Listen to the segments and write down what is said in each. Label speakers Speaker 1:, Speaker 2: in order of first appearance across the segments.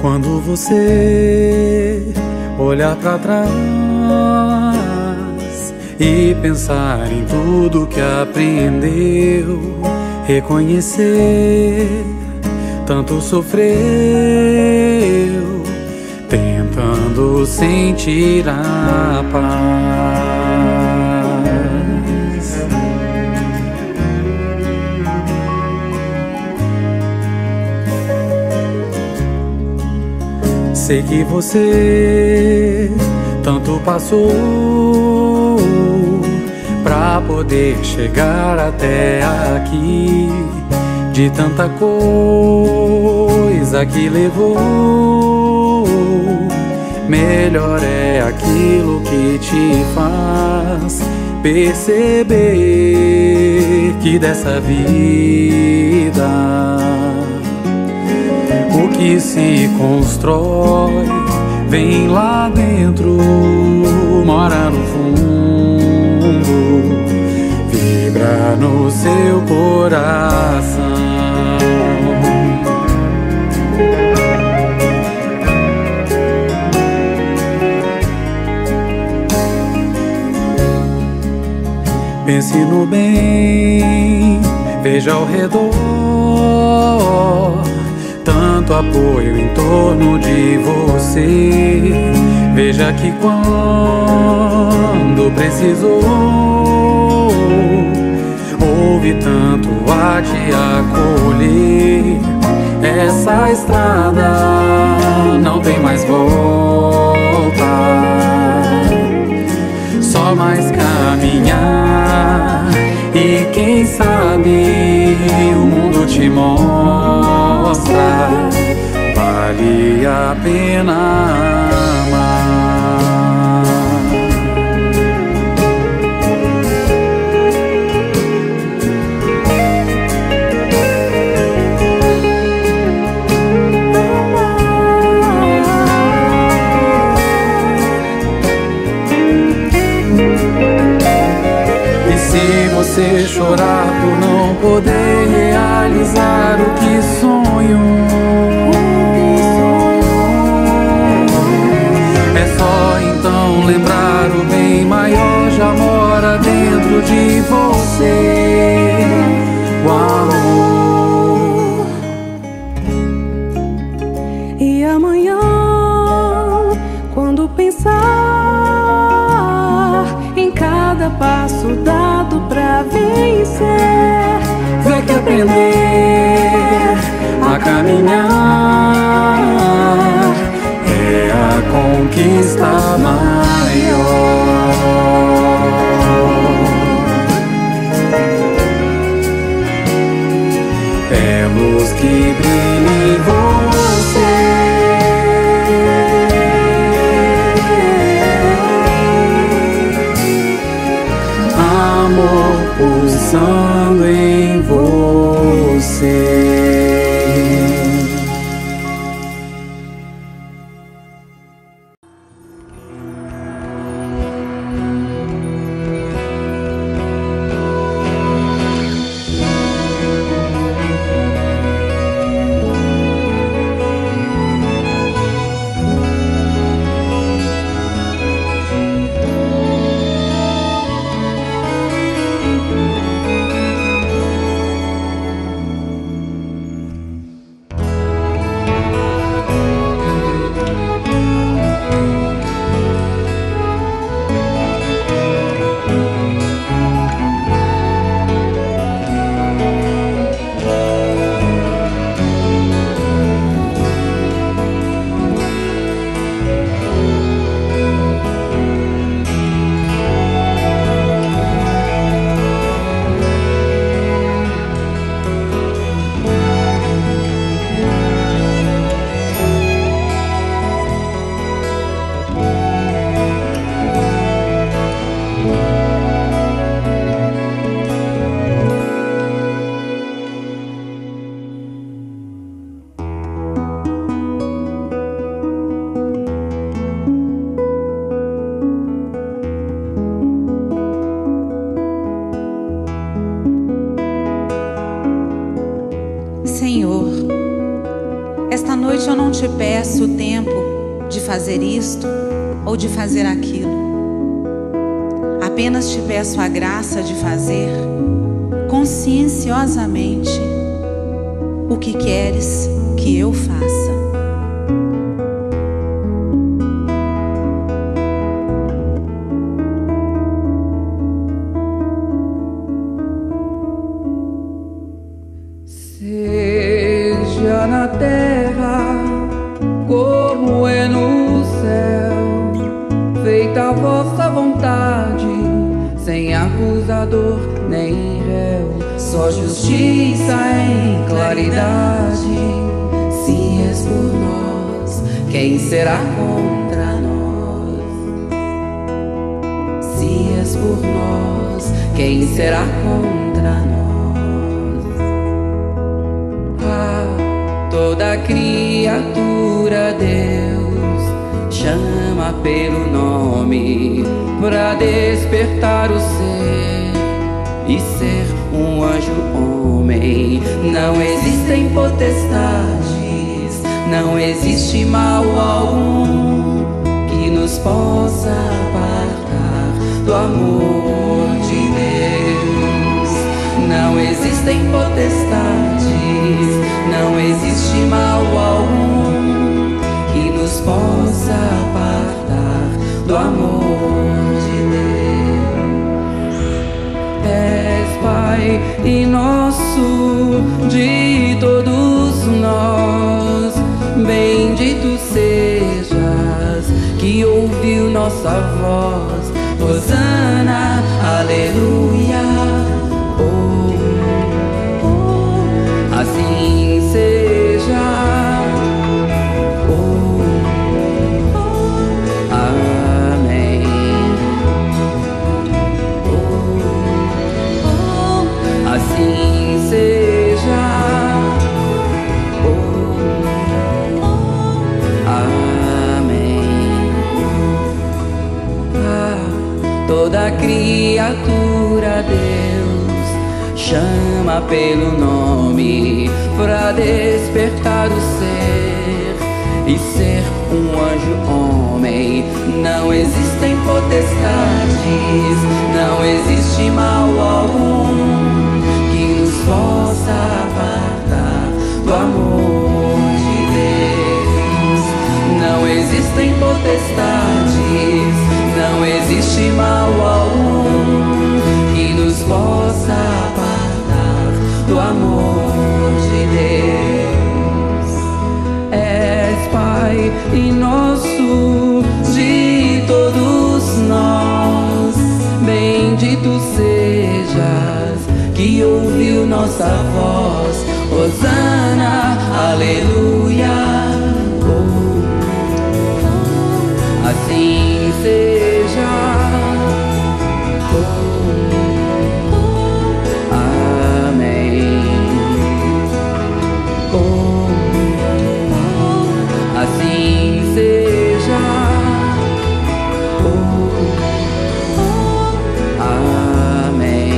Speaker 1: Quando você olhar pra trás e pensar em tudo que aprendeu, reconhecer tanto sofreu, tentando sentir a paz. Sei que você tanto passou pra poder chegar até aqui, de tanta coisa que levou. Melhor é aquilo que te faz perceber que dessa vida o que se constrói vem lá dentro, mora no fundo, vibra no seu coração. Pense no bem, veja ao redor, tanto apoio em torno de você. Veja que quando precisou, houve tanto a te acolher. Essa estrada não tem mais volta, só mais caminhar. E quem sabe o mundo te mostra, vale a pena amar. E se você chorar por não poder realizar o que sonhou, é só então lembrar o bem maior já mora dentro de você, o amor.
Speaker 2: E amanhã, quando pensar em cada passo dado pra vencer,
Speaker 1: vê que aprender a caminhar é a conquista maior. É luz que brilha em você, amor pulsando em você.
Speaker 3: Senhor, esta noite eu não te peço o tempo de fazer isto ou de fazer aquilo. Apenas te peço a graça de fazer conscienciosamente o que queres que eu faça.
Speaker 1: Seja na terra como é no céu, feita a vossa vontade, sem acusador nem réu, só justiça em claridade. Se és por nós, quem será contra nós? Se és por nós, quem será contra nós? Toda criatura Deus chama pelo nome pra despertar o ser e ser um anjo homem. Não existem potestades, não existe mal algum que nos possa apartar do amor de Deus. Não existem potestades, não existe mal algum que nos possa apartar do amor de Deus. És Pai e nosso de todos nós, bendito sejas que ouviu nossa voz. Hosana, aleluia. Assim seja. Amém. Assim seja. Amém. Toda criatura Deus chama pelo nome pra despertar o ser e ser um anjo homem. Não existem potestades, não existe mal algum que nos possa apartar do amor de Deus. Não existem potestades, não existe mal algum que nos possa apartar do amor de Deus. És Pai e nosso de todos nós, bendito sejas que ouviu nossa voz. Hosana, aleluia. Assim seja. Assim seja. Amém.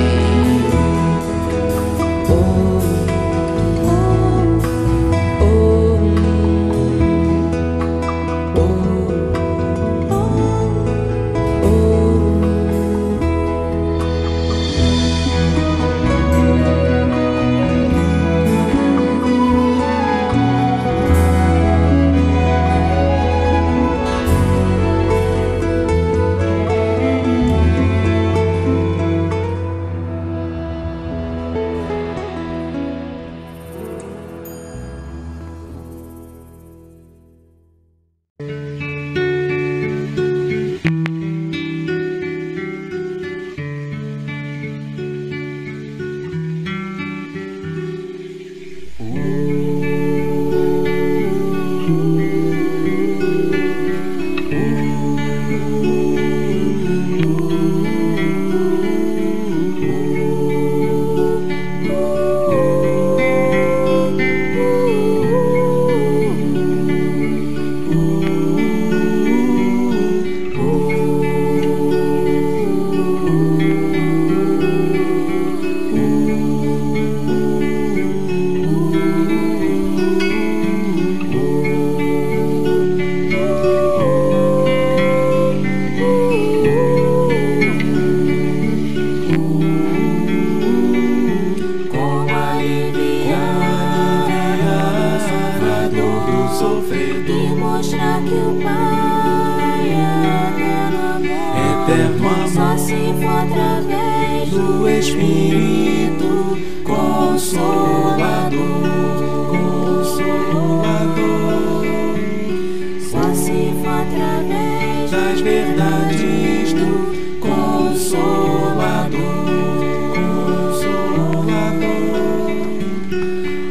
Speaker 1: sofredor,
Speaker 2: e mostrar que o Pai é eterno amor. Só se for através
Speaker 1: do Espírito Consolador,
Speaker 2: só se for através
Speaker 1: das verdades do Consolador,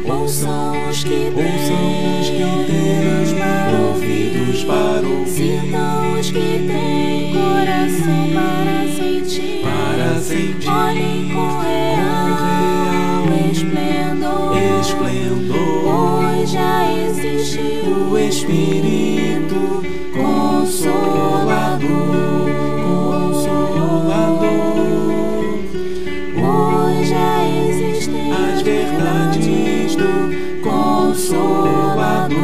Speaker 2: Ouçam os que têm ouvidos para ouvir, sintam os que têm coração para sentir, olhem com real esplendor, pois já existe o
Speaker 1: Espírito Consolador,
Speaker 2: pois já existem
Speaker 1: as verdades do Consolador,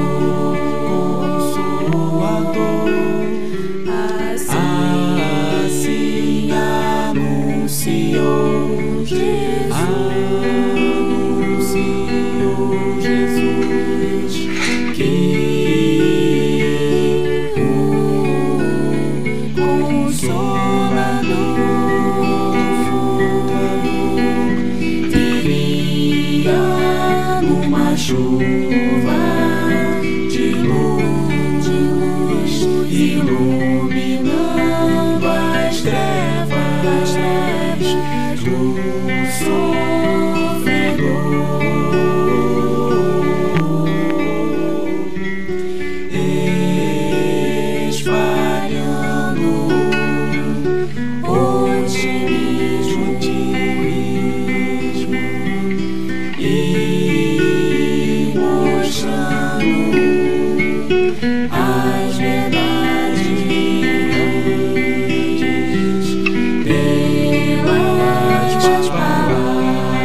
Speaker 2: assim anunciou Jesus, que o Consolador viria numa chuva de luz, iluminando as trevas do sofredor, espalhando otimismo e mostrando as verdades pelas palavras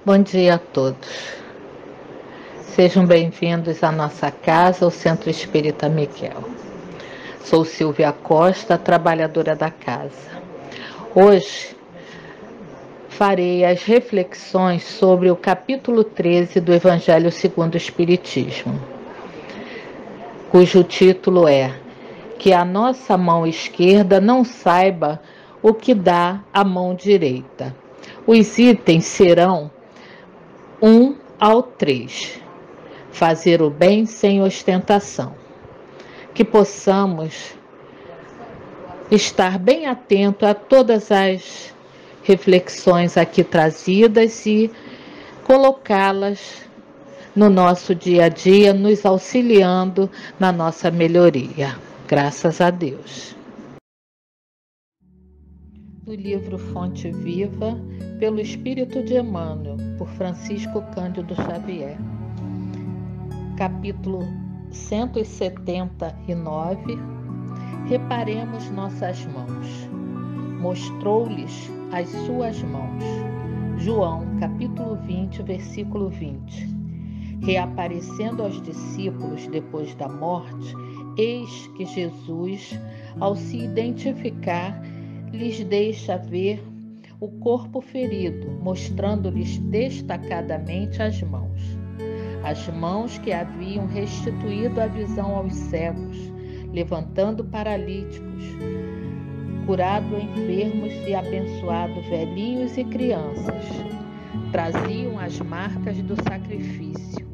Speaker 4: Bom dia a todos. Sejam bem-vindos à nossa casa, o Centro Espírita Miguel. Sou Silvia Costa, trabalhadora da casa. Hoje farei as reflexões sobre o capítulo 13 do Evangelho segundo o Espiritismo, cujo título é Que a nossa mão esquerda não saiba o que dá a mão direita. Os itens serão 1 ao 3. Fazer o bem sem ostentação. Que possamos estar bem atento a todas as reflexões aqui trazidas e colocá-las no nosso dia a dia, nos auxiliando na nossa melhoria. Graças a Deus. Do livro Fonte Viva, pelo Espírito de Emmanuel, por Francisco Cândido Xavier. Capítulo 179. Reparemos nossas mãos. Mostrou-lhes as suas mãos. João, capítulo 20, versículo 20. Reaparecendo aos discípulos depois da morte, eis que Jesus, ao se identificar, lhes deixa ver o corpo ferido, mostrando-lhes destacadamente as mãos que haviam restituído a visão aos cegos, levantando paralíticos, curado enfermos e abençoado velhinhos e crianças. Traziam as marcas do sacrifício.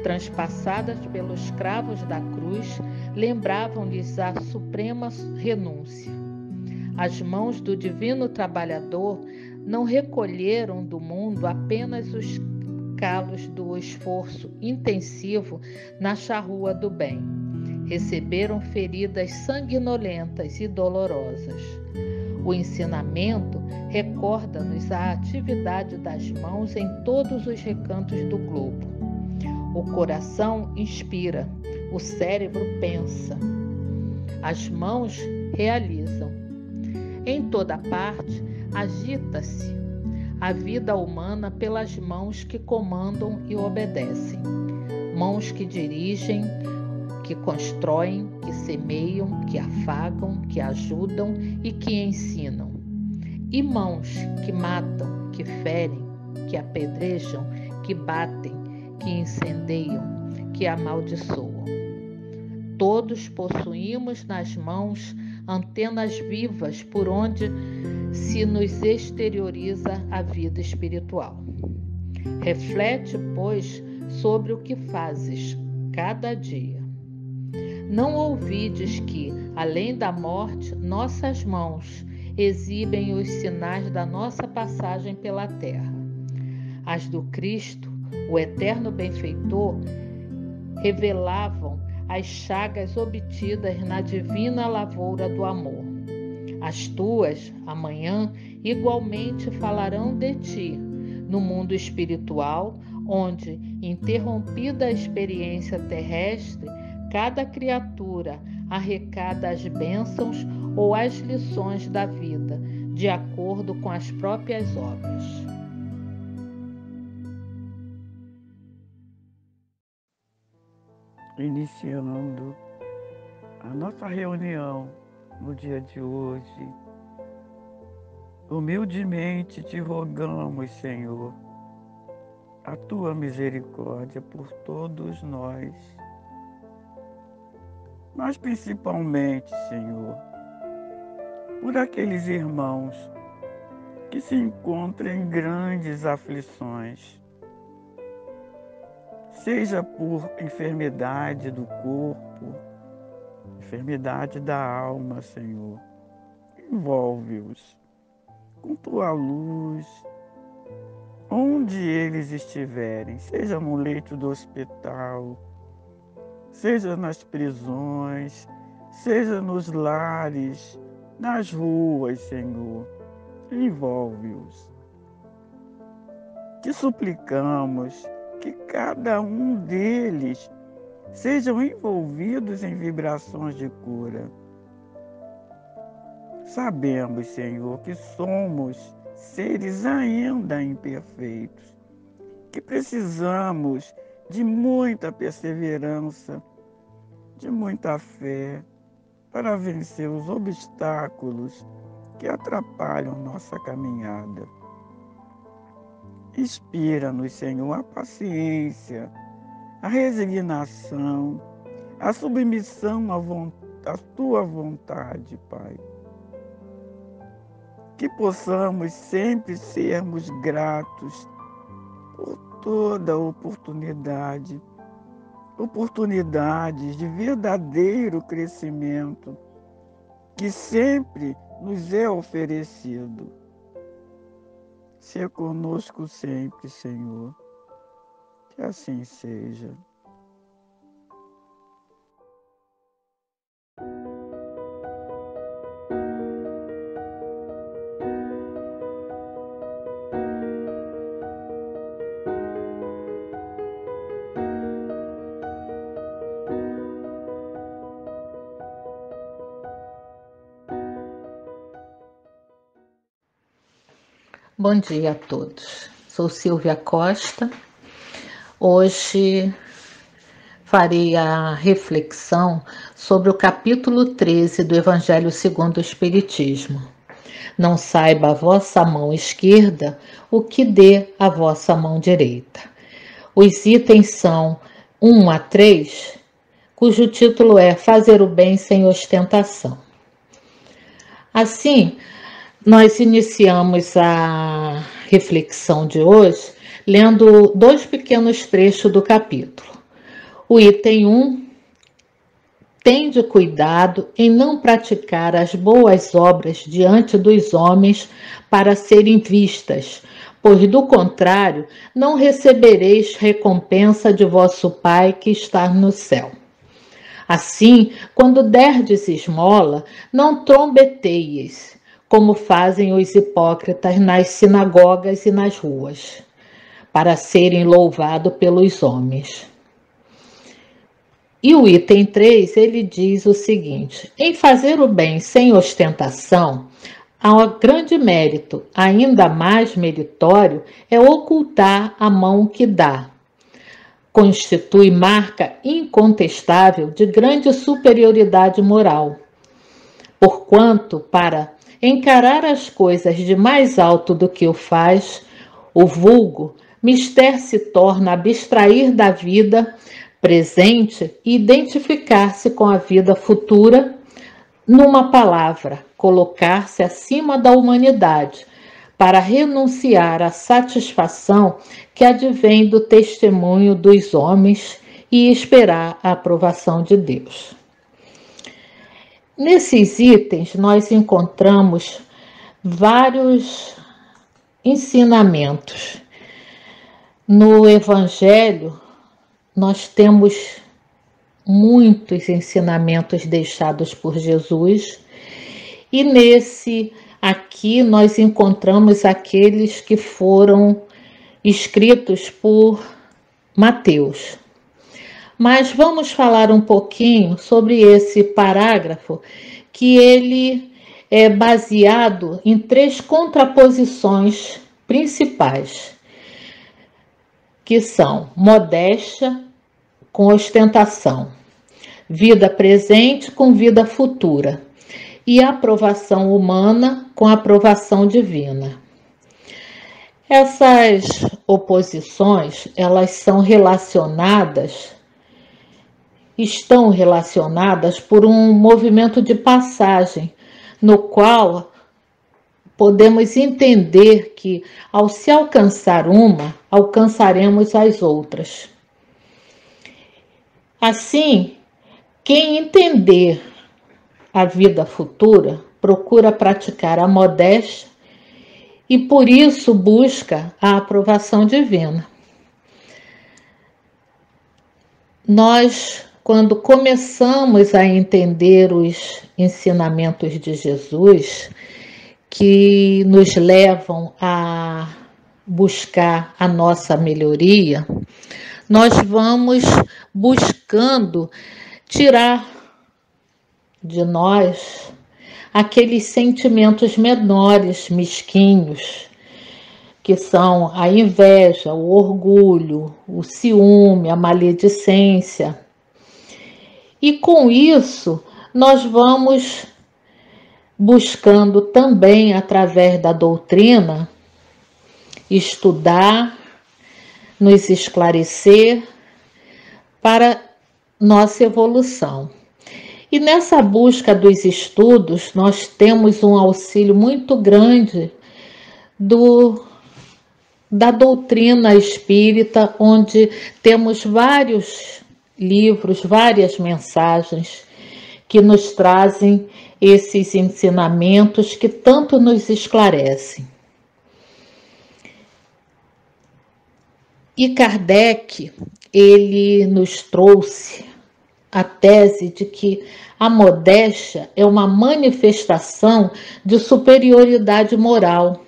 Speaker 4: Transpassadas pelos cravos da cruz, lembravam-lhes a suprema renúncia. As mãos do divino trabalhador não recolheram do mundo apenas os calos do esforço intensivo na charrua do bem. Receberam feridas sanguinolentas e dolorosas. O ensinamento recorda-nos a atividade das mãos em todos os recantos do globo. O coração inspira, o cérebro pensa, as mãos realizam. Em toda parte, agita-se a vida humana pelas mãos que comandam e obedecem. Mãos que dirigem, que constroem, que semeiam, que afagam, que ajudam e que ensinam. E mãos que matam, que ferem, que apedrejam, que batem, que incendeiam, que amaldiçoam. Todos possuímos nas mãos antenas vivas por onde se nos exterioriza a vida espiritual. Reflete, pois, sobre o que fazes cada dia. Não ouvides que, além da morte, nossas mãos exibem os sinais da nossa passagem pela terra. As do Cristo, o eterno benfeitor, revelavam as chagas obtidas na divina lavoura do amor. As tuas, amanhã, igualmente falarão de ti, no mundo espiritual, onde, interrompida a experiência terrestre, cada criatura arrecada as bênçãos ou as lições da vida, de acordo com as próprias obras.
Speaker 5: Iniciando a nossa reunião no dia de hoje, humildemente te rogamos, Senhor, a tua misericórdia por todos nós, mas principalmente, Senhor, por aqueles irmãos que se encontram em grandes aflições, seja por enfermidade do corpo, enfermidade da alma, Senhor. Envolve-os com tua luz, onde eles estiverem, seja no leito do hospital, seja nas prisões, seja nos lares, nas ruas, Senhor. Envolve-os. Te suplicamos que cada um deles sejam envolvidos em vibrações de cura. Sabemos, Senhor, que somos seres ainda imperfeitos, que precisamos de muita perseverança, de muita fé, para vencer os obstáculos que atrapalham nossa caminhada. Inspira-nos, Senhor, a paciência, a resignação, a submissão à Tua vontade, Pai. Que possamos sempre sermos gratos por toda oportunidades de verdadeiro crescimento que sempre nos é oferecido. Seja conosco sempre, Senhor. Que assim seja.
Speaker 4: Bom dia a todos. Sou Silvia Costa. Hoje farei a reflexão sobre o capítulo 13 do Evangelho segundo o Espiritismo. Não saiba a vossa mão esquerda o que dê a vossa mão direita. Os itens são 1 a 3, cujo título é Fazer o bem sem ostentação. Assim, nós iniciamos a reflexão de hoje lendo 2 pequenos trechos do capítulo. O item 1, tende cuidado em não praticar as boas obras diante dos homens para serem vistas, pois do contrário não recebereis recompensa de vosso Pai que está no céu. Assim, quando derdes esmola, não trombeteis, como fazem os hipócritas nas sinagogas e nas ruas, para serem louvados pelos homens. E o item 3, ele diz o seguinte: em fazer o bem sem ostentação, há um grande mérito, ainda mais meritório, é ocultar a mão que dá. Constitui marca incontestável de grande superioridade moral, porquanto, para encarar as coisas de mais alto do que o faz, o vulgo, mister se torna abstrair da vida presente e identificar-se com a vida futura, numa palavra, colocar-se acima da humanidade, para renunciar à satisfação que advém do testemunho dos homens e esperar a aprovação de Deus. Nesses itens, nós encontramos vários ensinamentos. No Evangelho, nós temos muitos ensinamentos deixados por Jesus, e nesse aqui nós encontramos aqueles que foram escritos por Mateus. Mas vamos falar um pouquinho sobre esse parágrafo, que ele é baseado em 3 contraposições principais, que são modéstia com ostentação, vida presente com vida futura e aprovação humana com aprovação divina. Essas oposições, elas estão relacionadas por um movimento de passagem, no qual podemos entender que, ao se alcançar uma, alcançaremos as outras. Assim, quem entender a vida futura procura praticar a modéstia e, por isso, busca a aprovação divina. Nós, quando começamos a entender os ensinamentos de Jesus, que nos levam a buscar a nossa melhoria, nós vamos buscando tirar de nós aqueles sentimentos menores, mesquinhos, que são a inveja, o orgulho, o ciúme, a maledicência. E com isso, nós vamos buscando também, através da doutrina, estudar, nos esclarecer para nossa evolução. E nessa busca dos estudos, nós temos um auxílio muito grande da doutrina espírita, onde temos vários livros, várias mensagens que nos trazem esses ensinamentos que tanto nos esclarecem. E Kardec, ele nos trouxe a tese de que a modéstia é uma manifestação de superioridade moral.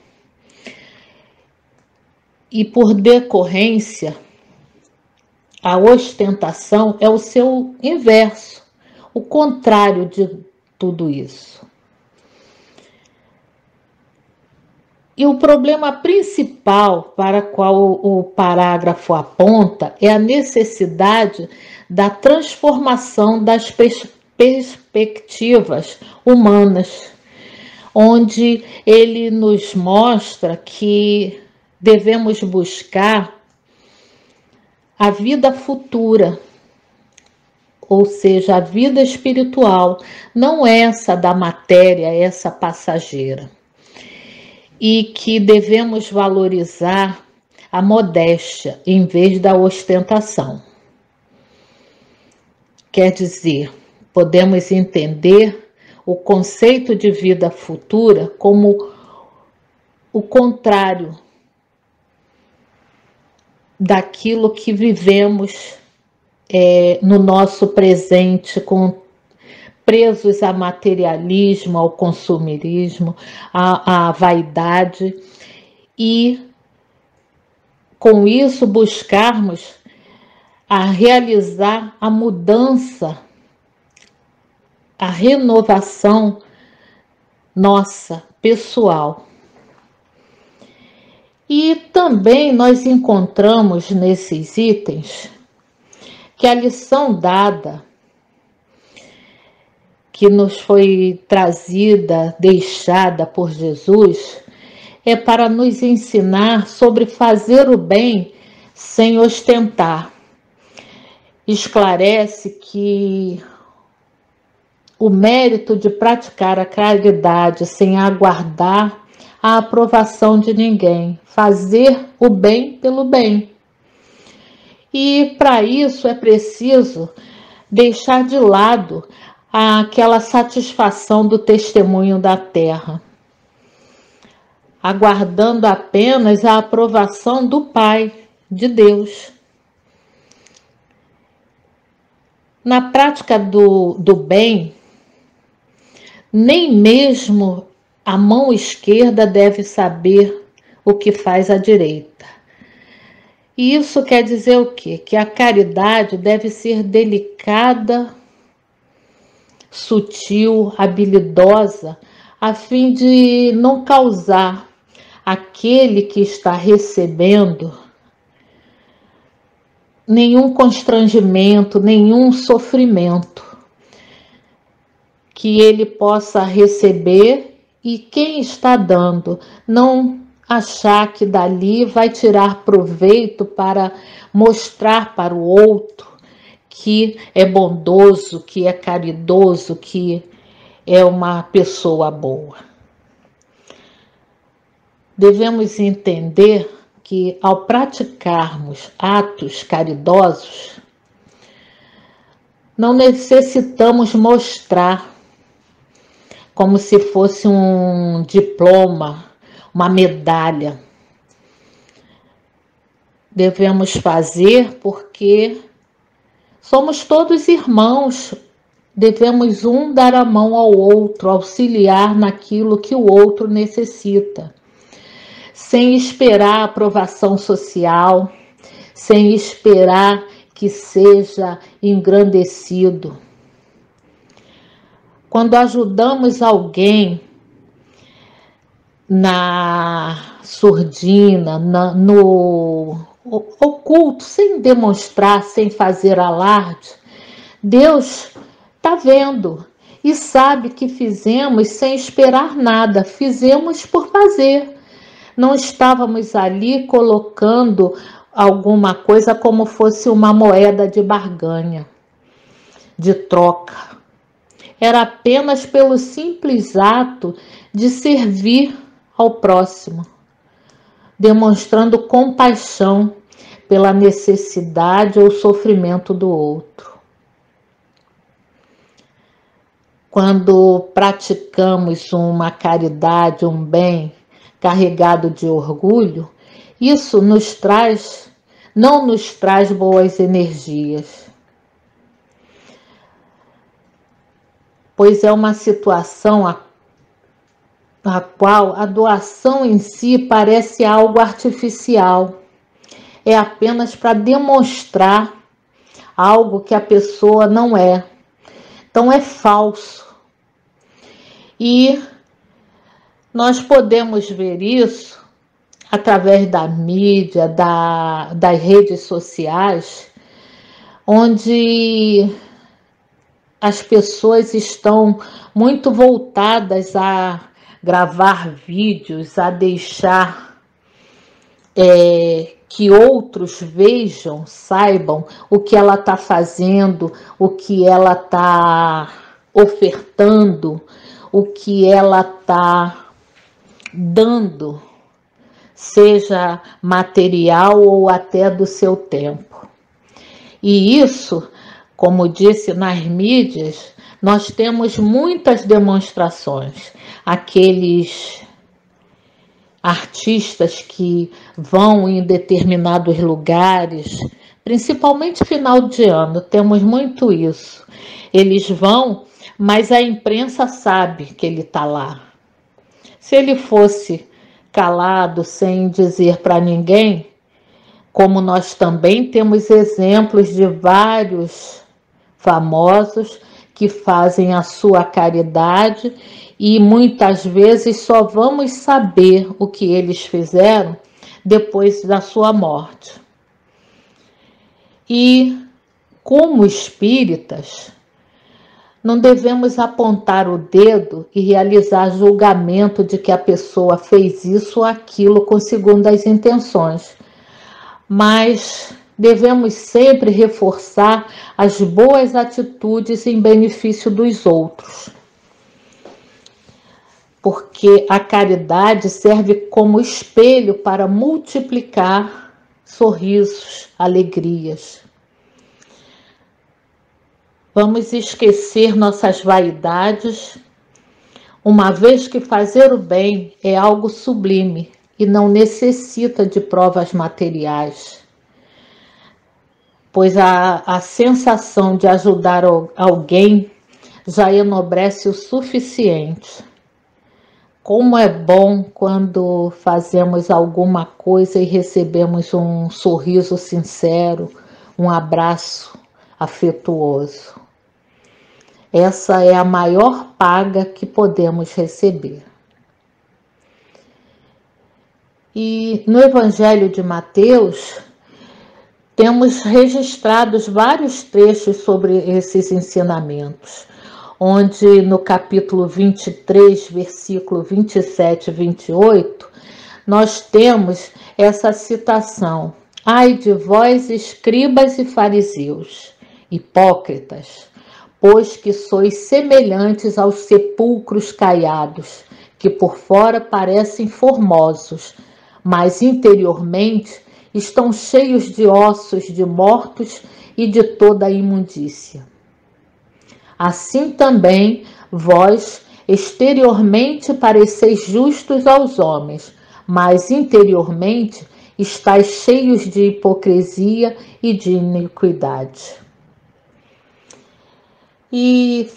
Speaker 4: E por decorrência, a ostentação é o seu inverso, o contrário de tudo isso. E o problema principal para qual o parágrafo aponta é a necessidade da transformação das perspectivas humanas, onde ele nos mostra que devemos buscar a vida futura, ou seja, a vida espiritual, não essa da matéria, essa passageira. E que devemos valorizar a modéstia em vez da ostentação. Quer dizer, podemos entender o conceito de vida futura como o contrário daquilo que vivemos no nosso presente, presos a materialismo, ao consumirismo, à vaidade, e com isso buscarmos a realizar a mudança, a renovação nossa, pessoal. E também nós encontramos nesses itens que a lição dada, que nos foi trazida, deixada por Jesus, é para nos ensinar sobre fazer o bem sem ostentar. Esclarece que o mérito de praticar a caridade sem aguardar a aprovação de ninguém, fazer o bem pelo bem. E para isso é preciso deixar de lado aquela satisfação do testemunho da terra, aguardando apenas a aprovação do Pai, de Deus. Na prática do bem, nem mesmo a mão esquerda deve saber o que faz a direita. E isso quer dizer o quê? Que a caridade deve ser delicada, sutil, habilidosa, a fim de não causar àquele que está recebendo nenhum constrangimento, nenhum sofrimento, que ele possa receber e quem está dando não achar que dali vai tirar proveito para mostrar para o outro que é bondoso, que é caridoso, que é uma pessoa boa. Devemos entender que ao praticarmos atos caridosos, não necessitamos mostrar como se fosse um diploma, uma medalha. Devemos fazer porque somos todos irmãos, devemos um dar a mão ao outro, auxiliar naquilo que o outro necessita, sem esperar a aprovação social, sem esperar que seja engrandecido. Quando ajudamos alguém, na surdina, no oculto, sem demonstrar, sem fazer alarde, Deus está vendo e sabe que fizemos sem esperar nada, fizemos por fazer. Não estávamos ali colocando alguma coisa como fosse uma moeda de barganha, de troca. Era apenas pelo simples ato de servir ao próximo, demonstrando compaixão pela necessidade ou sofrimento do outro. Quando praticamos uma caridade, um bem carregado de orgulho, isso não nos traz boas energias, pois é uma situação a qual a doação em si parece algo artificial. É apenas para demonstrar algo que a pessoa não é. Então é falso. E nós podemos ver isso através da mídia, das redes sociais, onde as pessoas estão muito voltadas a gravar vídeos, a deixar que outros vejam, saibam o que ela está fazendo, o que ela está ofertando, o que ela está dando, seja material ou até do seu tempo. E isso, como disse, nas mídias, nós temos muitas demonstrações. Aqueles artistas que vão em determinados lugares, principalmente final de ano, temos muito isso. Eles vão, mas a imprensa sabe que ele está lá. Se ele fosse calado, sem dizer para ninguém, como nós também temos exemplos de vários famosos que fazem a sua caridade e muitas vezes só vamos saber o que eles fizeram depois da sua morte. E como espíritas, não devemos apontar o dedo e realizar julgamento de que a pessoa fez isso ou aquilo com segundas intenções, mas devemos sempre reforçar as boas atitudes em benefício dos outros, porque a caridade serve como espelho para multiplicar sorrisos, alegrias. Vamos esquecer nossas vaidades, uma vez que fazer o bem é algo sublime e não necessita de provas materiais, pois a sensação de ajudar alguém já enobrece o suficiente. Como é bom quando fazemos alguma coisa e recebemos um sorriso sincero, um abraço afetuoso. Essa é a maior paga que podemos receber. E no Evangelho de Mateus, temos registrados vários trechos sobre esses ensinamentos, onde no capítulo 23, versículo 27 e 28, nós temos essa citação: Ai de vós, escribas e fariseus, hipócritas, pois que sois semelhantes aos sepulcros caiados, que por fora parecem formosos, mas interiormente estão cheios de ossos de mortos e de toda a imundícia. Assim também vós exteriormente pareceis justos aos homens, mas interiormente estáis cheios de hipocrisia e de iniquidade. E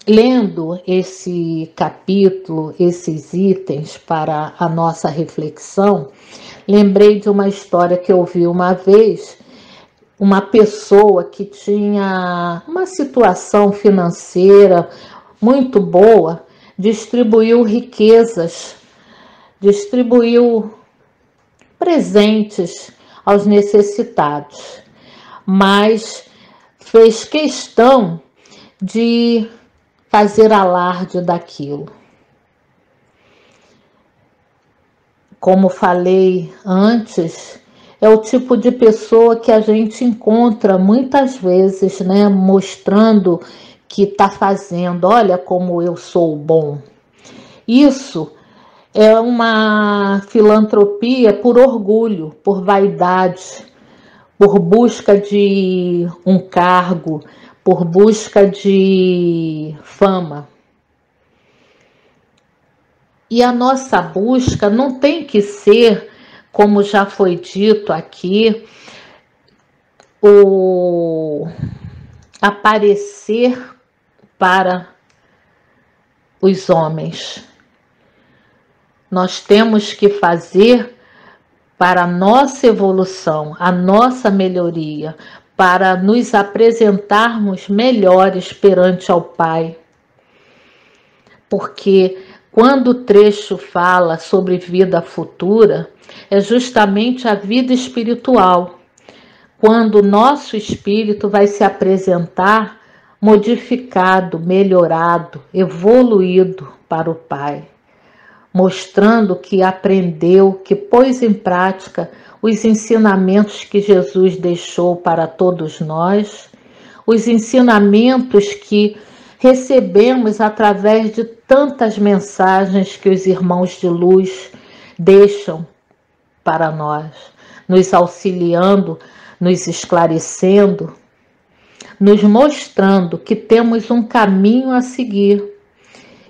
Speaker 4: lendo esse capítulo, esses itens para a nossa reflexão, lembrei de uma história que eu vi uma vez, uma pessoa que tinha uma situação financeira muito boa distribuiu riquezas, distribuiu presentes aos necessitados, mas fez questão de fazer alarde daquilo. Como falei antes, é o tipo de pessoa que a gente encontra muitas vezes, né, mostrando que está fazendo, olha como eu sou bom. Isso é uma filantropia por orgulho, por vaidade, por busca de um cargo, por busca de fama. E a nossa busca não tem que ser, como já foi dito aqui, o aparecer para os homens. Nós temos que fazer para a nossa evolução, a nossa melhoria, para nos apresentarmos melhores perante ao Pai. Porque quando o trecho fala sobre vida futura, é justamente a vida espiritual, quando o nosso espírito vai se apresentar modificado, melhorado, evoluído para o Pai, mostrando que aprendeu, que pôs em prática os ensinamentos que Jesus deixou para todos nós, os ensinamentos que recebemos através de tantas mensagens que os irmãos de luz deixam para nós, nos auxiliando, nos esclarecendo, nos mostrando que temos um caminho a seguir.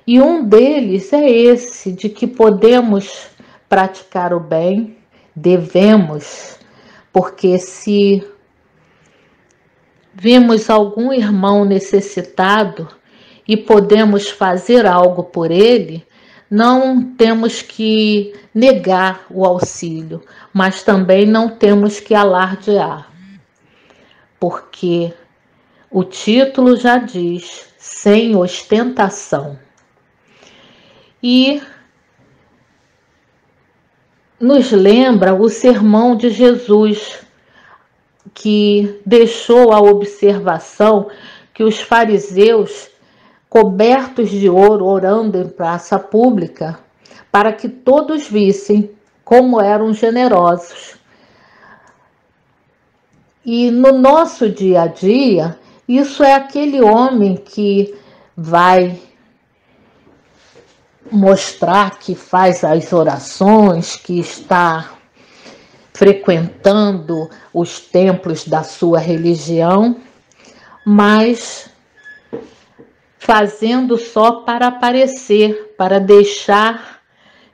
Speaker 4: E um deles é esse, de que podemos praticar o bem, devemos, porque se vimos algum irmão necessitado e podemos fazer algo por ele, não temos que negar o auxílio, mas também não temos que alardear, porque o título já diz, sem ostentação. E nos lembra o sermão de Jesus, que deixou a observação que os fariseus, cobertos de ouro, orando em praça pública, para que todos vissem como eram generosos. E no nosso dia a dia, isso é aquele homem que vai mostrar que faz as orações, que está frequentando os templos da sua religião, mas fazendo só para aparecer, para deixar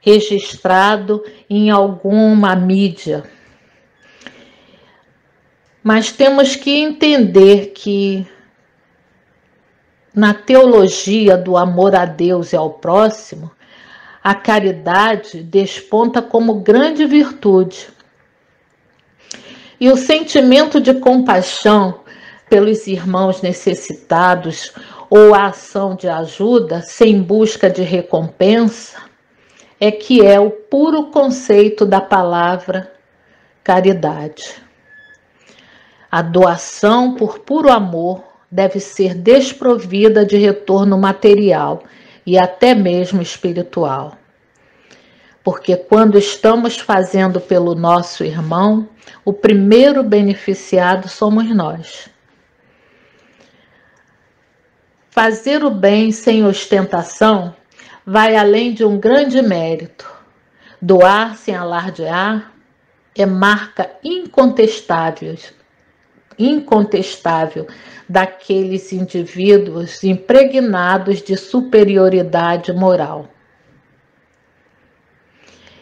Speaker 4: registrado em alguma mídia. Mas temos que entender que na teologia do amor a Deus e ao próximo, a caridade desponta como grande virtude. E o sentimento de compaixão pelos irmãos necessitados ou a ação de ajuda sem busca de recompensa é que é o puro conceito da palavra caridade. A doação por puro amor deve ser desprovida de retorno material e até mesmo espiritual. Porque quando estamos fazendo pelo nosso irmão, o primeiro beneficiado somos nós. Fazer o bem sem ostentação vai além de um grande mérito. Doar sem alardear é marca incontestável daqueles indivíduos impregnados de superioridade moral.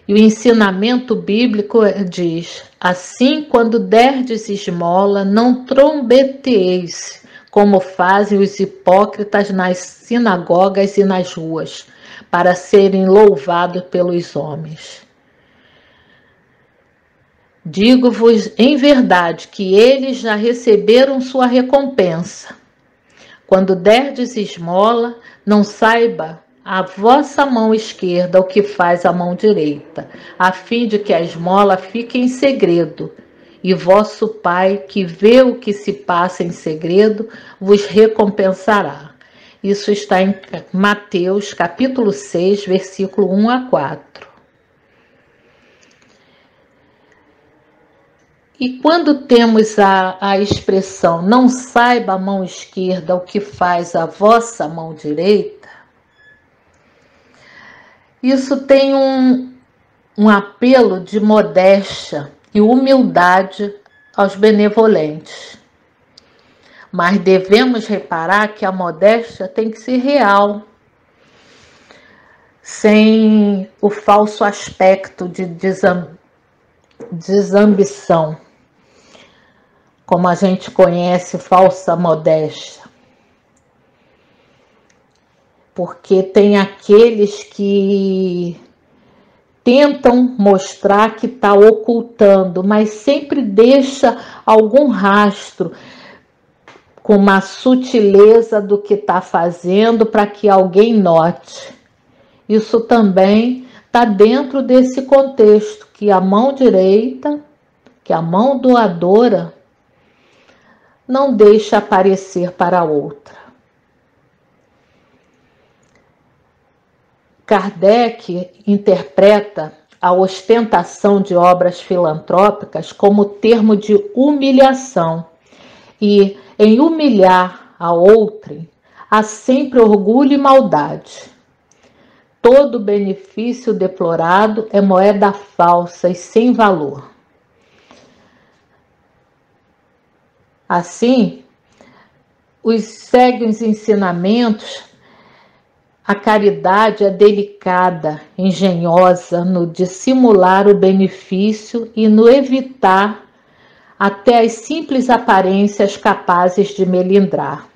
Speaker 4: E o ensinamento bíblico diz, assim quando derdes esmola, não trombeteis, como fazem os hipócritas nas sinagogas e nas ruas, para serem louvados pelos homens. Digo-vos em verdade que eles já receberam sua recompensa. Quando derdes esmola, não saiba a vossa mão esquerda o que faz a mão direita, a fim de que a esmola fique em segredo. E vosso Pai, que vê o que se passa em segredo, vos recompensará. Isso está em Mateus, capítulo 6, versículo 1 a 4. E quando temos a expressão não saiba a mão esquerda o que faz a vossa mão direita, isso tem um apelo de modéstia e humildade aos benevolentes. Mas devemos reparar que a modéstia tem que ser real, sem o falso aspecto de desambição, como a gente conhece falsa modéstia. Porque tem aqueles que tentam mostrar que está ocultando, mas sempre deixa algum rastro com uma sutileza do que está fazendo para que alguém note. Isso também está dentro desse contexto, que a mão direita, que a mão doadora, não deixa aparecer para a outra. Kardec interpreta a ostentação de obras filantrópicas como termo de humilhação, e em humilhar a outrem há sempre orgulho e maldade. Todo benefício deplorado é moeda falsa e sem valor. Assim, segue os ensinamentos. A caridade é delicada, engenhosa no dissimular o benefício e no evitar até as simples aparências capazes de melindrar.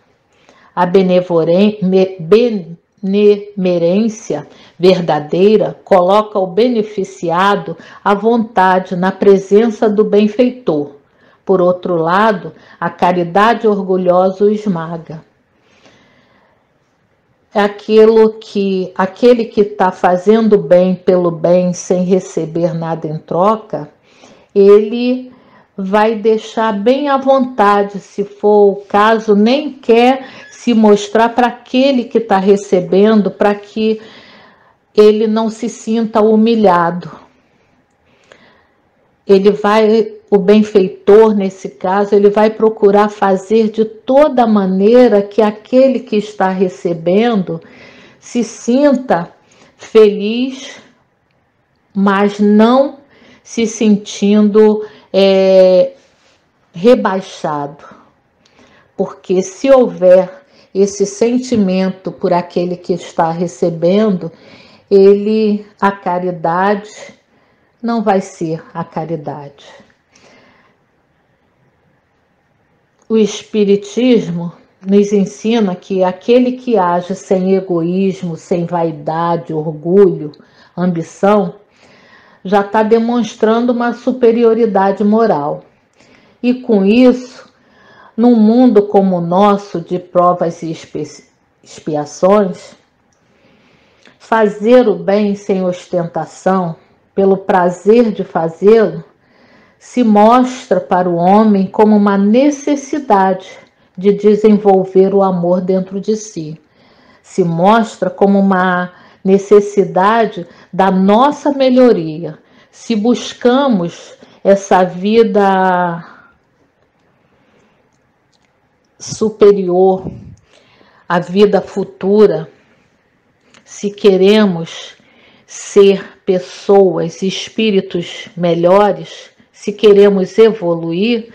Speaker 4: A benemerência verdadeira coloca o beneficiado à vontade na presença do benfeitor. Por outro lado, a caridade orgulhosa o esmaga. É aquele que está fazendo bem pelo bem sem receber nada em troca, ele vai deixar bem à vontade, se for o caso, nem quer se mostrar para aquele que está recebendo, para que ele não se sinta humilhado. O benfeitor, nesse caso, ele vai procurar fazer de toda maneira que aquele que está recebendo se sinta feliz, mas não se sentindo rebaixado. Porque se houver esse sentimento por aquele que está recebendo, a caridade não vai ser a caridade. O Espiritismo nos ensina que aquele que age sem egoísmo, sem vaidade, orgulho, ambição, já está demonstrando uma superioridade moral. E com isso, num mundo como o nosso, de provas e expiações, fazer o bem sem ostentação, pelo prazer de fazê-lo, se mostra para o homem como uma necessidade de desenvolver o amor dentro de si. Se mostra como uma necessidade da nossa melhoria. Se buscamos essa vida superior, a vida futura, se queremos ser pessoas, espíritos melhores, se queremos evoluir,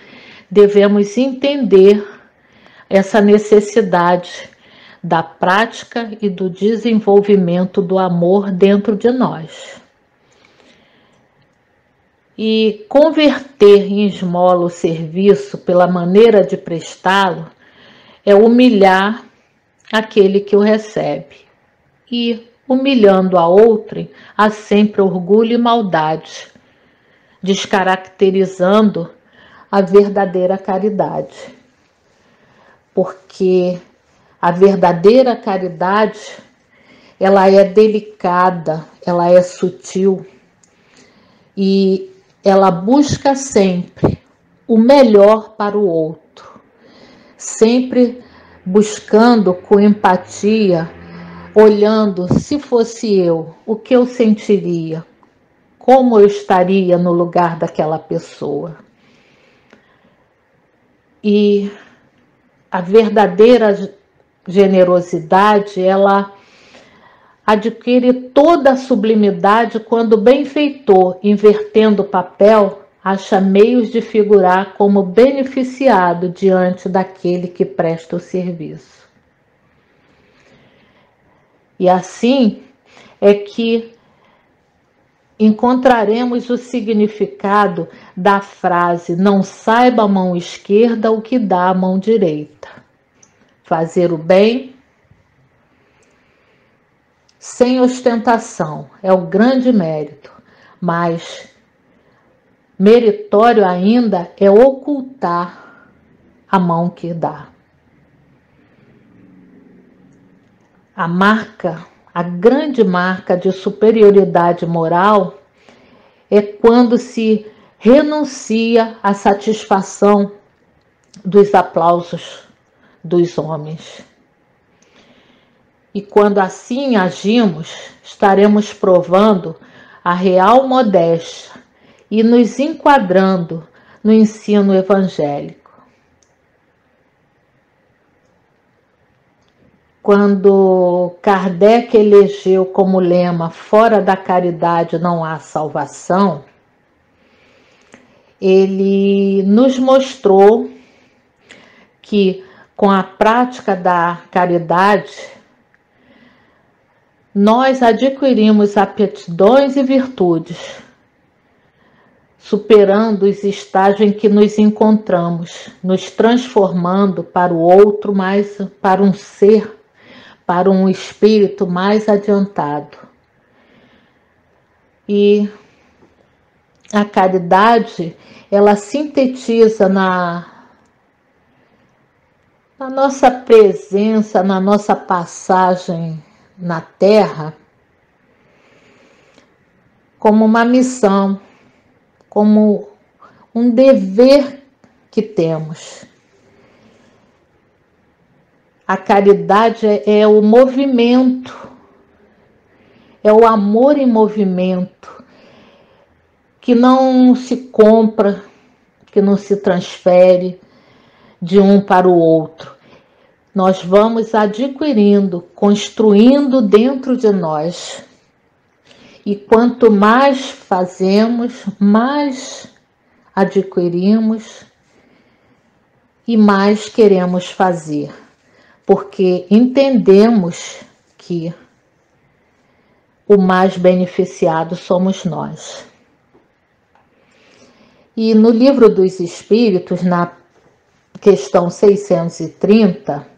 Speaker 4: devemos entender essa necessidade da prática e do desenvolvimento do amor dentro de nós. E converter em esmola o serviço pela maneira de prestá-lo é humilhar aquele que o recebe. E, humilhando a outrem, há sempre orgulho e maldade, descaracterizando a verdadeira caridade. Porque a verdadeira caridade ela é delicada, ela é sutil e ela busca sempre o melhor para o outro, sempre buscando com empatia, olhando, se fosse eu, o que eu sentiria, como eu estaria no lugar daquela pessoa. E a verdadeira generosidade, ela adquire toda a sublimidade quando o benfeitor, invertendo o papel, acha meios de figurar como beneficiado diante daquele que presta o serviço. E assim é que encontraremos o significado da frase: não saiba a mão esquerda o que dá a mão direita. Fazer o bem sem ostentação é o grande mérito, mas meritório ainda é ocultar a mão que dá. A marca, a grande marca de superioridade moral é quando se renuncia à satisfação dos aplausos dos homens. E quando assim agimos, estaremos provando a real modéstia e nos enquadrando no ensino evangélico. Quando Kardec elegeu como lema "fora da caridade não há salvação", ele nos mostrou que com a prática da caridade nós adquirimos aptidões e virtudes, superando os estágios em que nos encontramos, nos transformando para o outro, mais para um ser, para um espírito mais adiantado. E a caridade, ela sintetiza na nossa presença, na nossa passagem na Terra, como uma missão, como um dever que temos. A caridade é o movimento, é o amor em movimento, que não se compra, que não se transfere de um para o outro. Nós vamos adquirindo, construindo dentro de nós. E quanto mais fazemos, mais adquirimos e mais queremos fazer. Porque entendemos que o mais beneficiado somos nós. E no Livro dos Espíritos, na questão 630,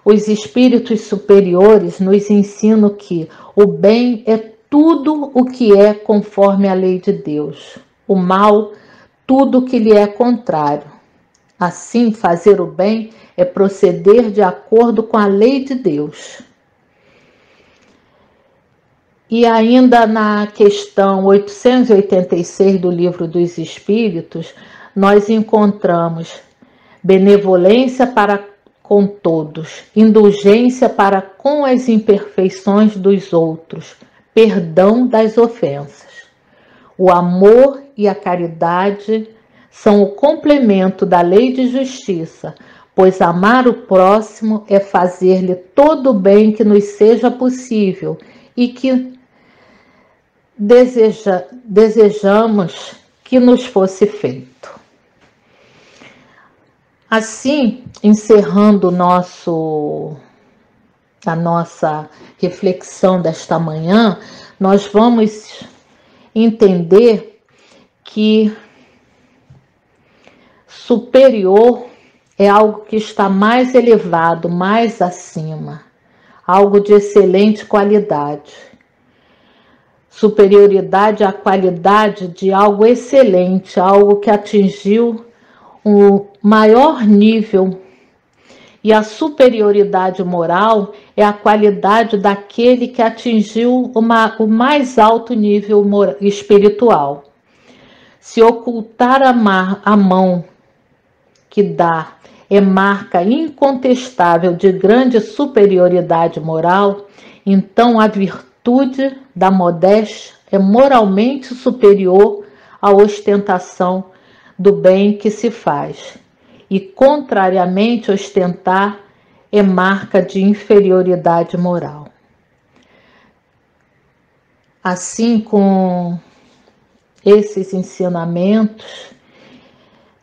Speaker 4: os espíritos superiores nos ensinam que o bem é tudo o que é conforme a lei de Deus, o mal, tudo o que lhe é contrário. Assim, fazer o bem é proceder de acordo com a lei de Deus. E ainda na questão 886 do Livro dos Espíritos, nós encontramos benevolência para com todos, indulgência para com as imperfeições dos outros, perdão das ofensas. O amor e a caridade são o complemento da lei de justiça, pois amar o próximo é fazer-lhe todo o bem que nos seja possível e que desejamos que nos fosse feito. Assim, encerrando a nossa reflexão desta manhã, nós vamos entender que superior é algo que está mais elevado, mais acima, algo de excelente qualidade. Superioridade é a qualidade de algo excelente, algo que atingiu o maior nível E a superioridade moral é a qualidade daquele que atingiu o mais alto nível espiritual. Se ocultar a mão que dá é marca incontestável de grande superioridade moral, então a virtude da modéstia é moralmente superior à ostentação do bem que se faz. E, contrariamente, ostentar é marca de inferioridade moral. Assim, com esses ensinamentos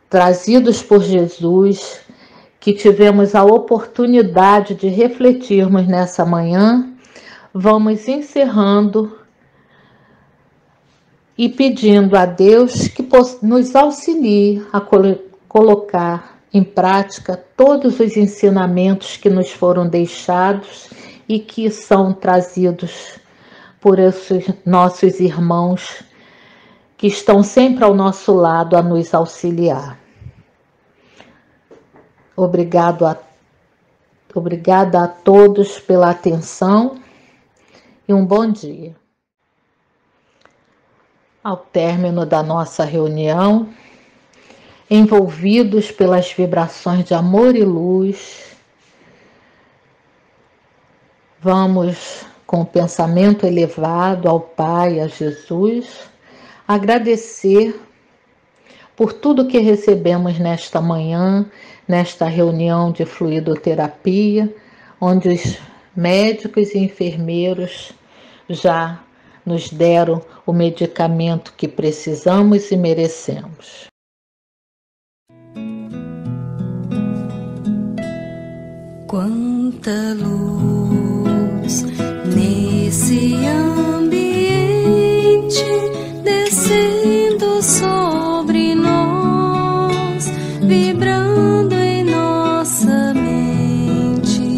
Speaker 4: trazidos por Jesus, que tivemos a oportunidade de refletirmos nessa manhã, vamos encerrando e pedindo a Deus que nos auxilie a colocar em prática todos os ensinamentos que nos foram deixados e que são trazidos por esses nossos irmãos que estão sempre ao nosso lado a nos auxiliar. Obrigada a todos pela atenção e um bom dia. Ao término da nossa reunião, envolvidos pelas vibrações de amor e luz, vamos, com o pensamento elevado ao Pai, a Jesus, agradecer por tudo que recebemos nesta manhã, nesta reunião de fluidoterapia, onde os médicos e enfermeiros já nos deram o medicamento que precisamos e merecemos.
Speaker 2: Quanta luz nesse ambiente descendo sobre nós, vibrando em nossa mente.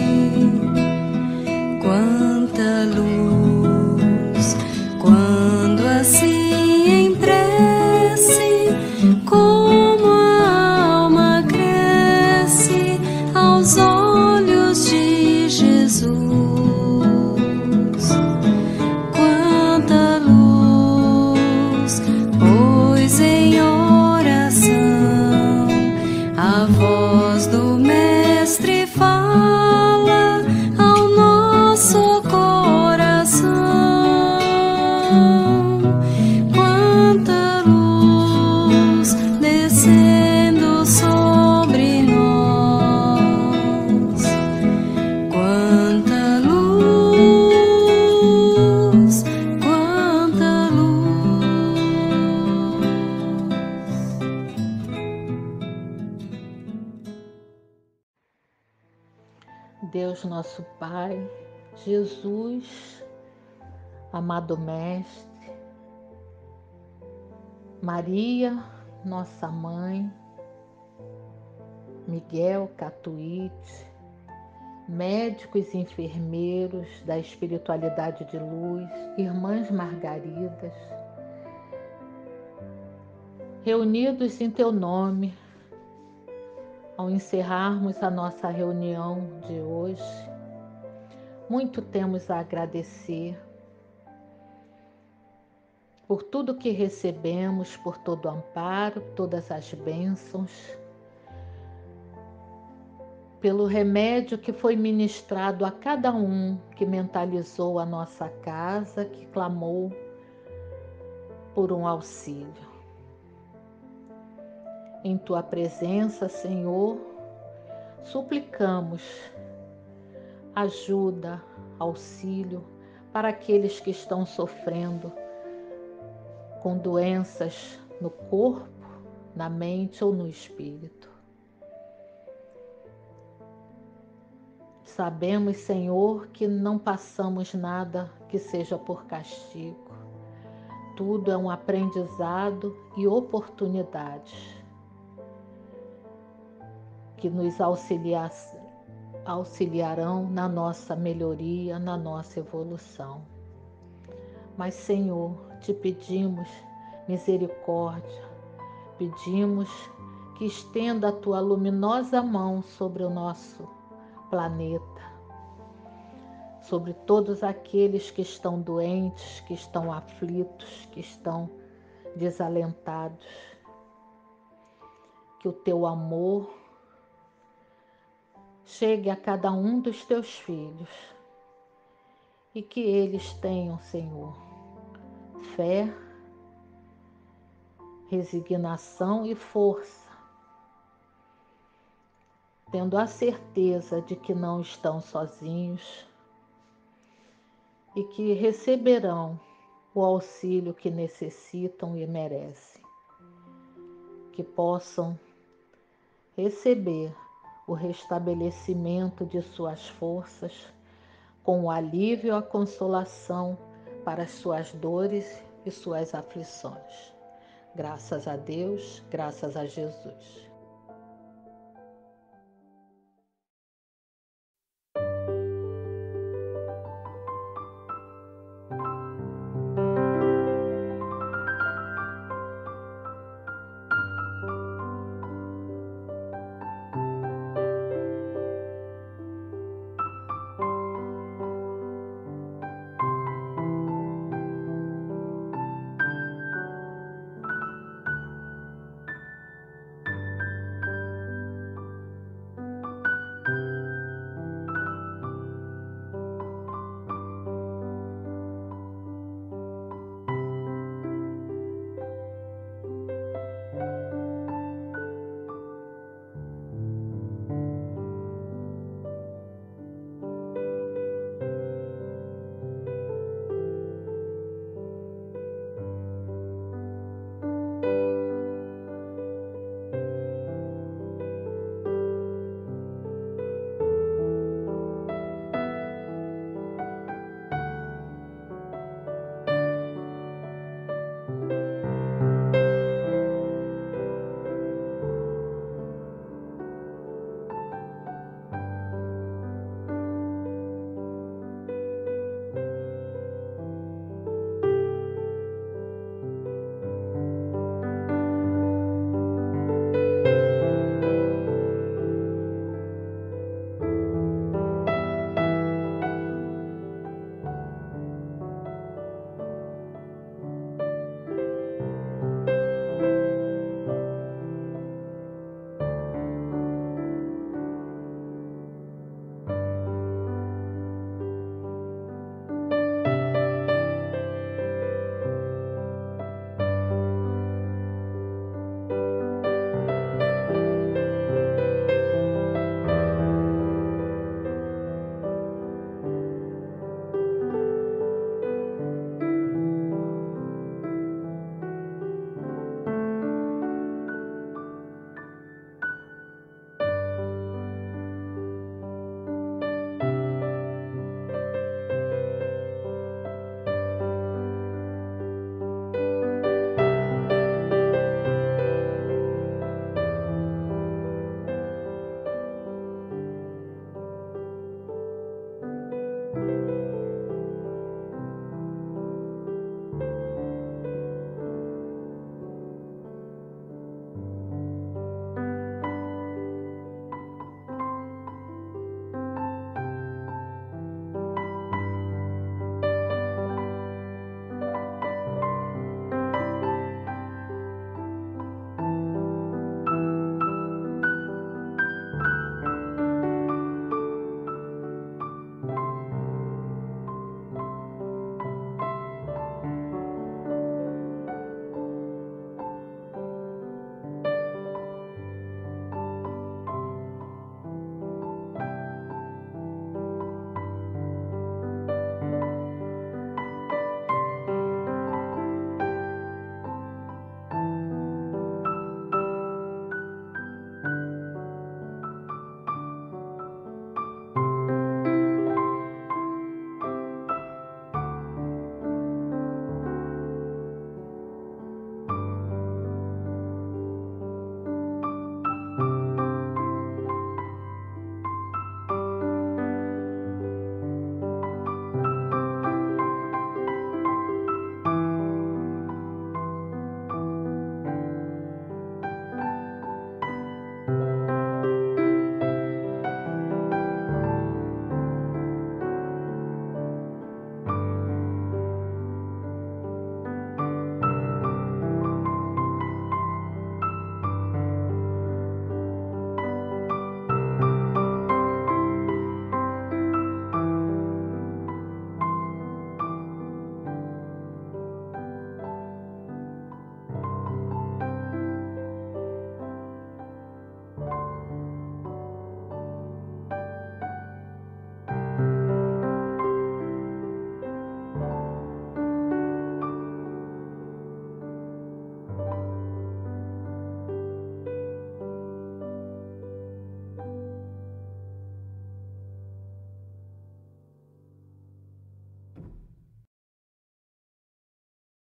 Speaker 2: Quanta luz quando assim em prece, como a alma cresce aos olhos de Jesus. Quanta luz, pois em oração a voz do Mestre fala ao nosso coração. Quanta luz descendo sobre nós. Quanta luz, quanta luz.
Speaker 4: Deus nosso Pai, Jesus, amado Mestre, Maria, nossa Mãe, Miguel Catuíte, médicos e enfermeiros da espiritualidade de luz, irmãs Margaridas, reunidos em Teu nome, ao encerrarmos a nossa reunião de hoje, muito temos a agradecer por tudo que recebemos, por todo o amparo, todas as bênçãos, pelo remédio que foi ministrado a cada um que mentalizou a nossa casa, que clamou por um auxílio. Em Tua presença, Senhor, suplicamos ajuda, auxílio para aqueles que estão sofrendo com doenças no corpo, na mente ou no espírito. Sabemos, Senhor, que não passamos nada que seja por castigo. Tudo é um aprendizado e oportunidade que nos auxiliarão na nossa melhoria, na nossa evolução. Mas, Senhor, te pedimos misericórdia, pedimos que estenda a Tua luminosa mão sobre o nosso planeta, sobre todos aqueles que estão doentes, que estão aflitos, que estão desalentados. Que o teu amor chegue a cada um dos teus filhos e que eles tenham, Senhor, fé, resignação e força, tendo a certeza de que não estão sozinhos e que receberão o auxílio que necessitam e merecem. Que possam receber o restabelecimento de suas forças com o alívio e a consolação para as suas dores e suas aflições. Graças a Deus, graças a Jesus.